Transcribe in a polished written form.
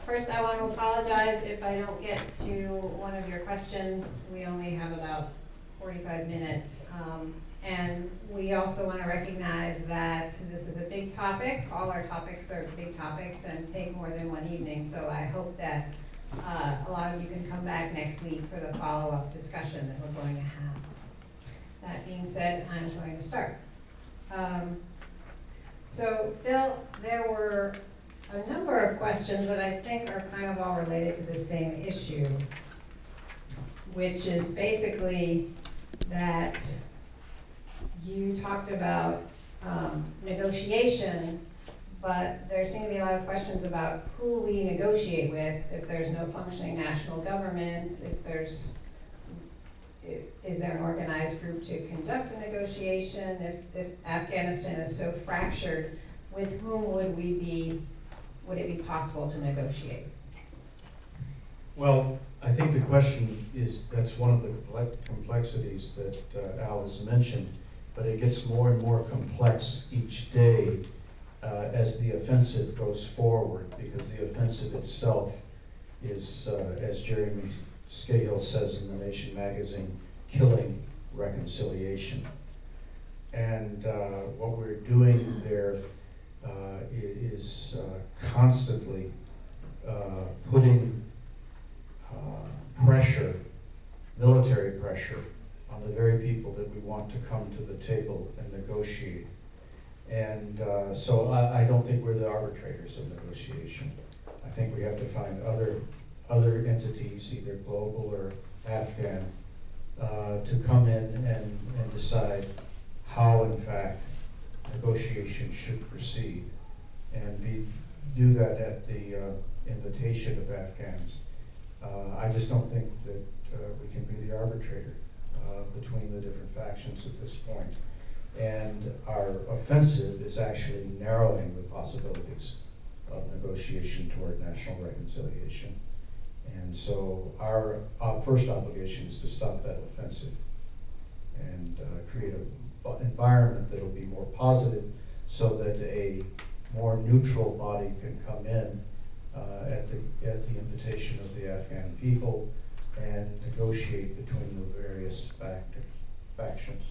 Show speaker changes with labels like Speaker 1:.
Speaker 1: First, I want to apologize if I don't get to one of your questions. We only have about 45 minutes. And we also want to recognize that this is a big topic. All our topics are big topics and take more than one evening. So I hope that a lot of you can come back next week for the follow-up discussion that we're going to have. That being said, I'm going to start. So Bill, there were a number of questions that I think are kind of all related to the same issue, which is basically that you talked about negotiation, but there seem to be a lot of questions about who we negotiate with, if there's no functioning national government, is there an organized group to conduct a negotiation, if Afghanistan is so fractured, with whom would it be possible to negotiate?
Speaker 2: Well, I think the question is, that's one of the complexities that Al has mentioned, but it gets more and more complex each day as the offensive goes forward, because the offensive itself is, as Jeremy Scahill says in The Nation magazine, killing reconciliation. And what we're doing there is constantly putting pressure, military pressure, on the very people that we want to come to the table and negotiate. And so I don't think we're the arbitrators of negotiation. I think we have to find other entities, either global or Afghan, to come in and decide how, in fact, negotiation should proceed. And we do that at the invitation of Afghans. I just don't think that we can be the arbitrator between the different factions at this point. And our offensive is actually narrowing the possibilities of negotiation toward national reconciliation. And so our first obligation is to stop that offensive and create an environment that will be more positive, so that a more neutral body can come in at the invitation of the Afghan people and negotiate between the various factions.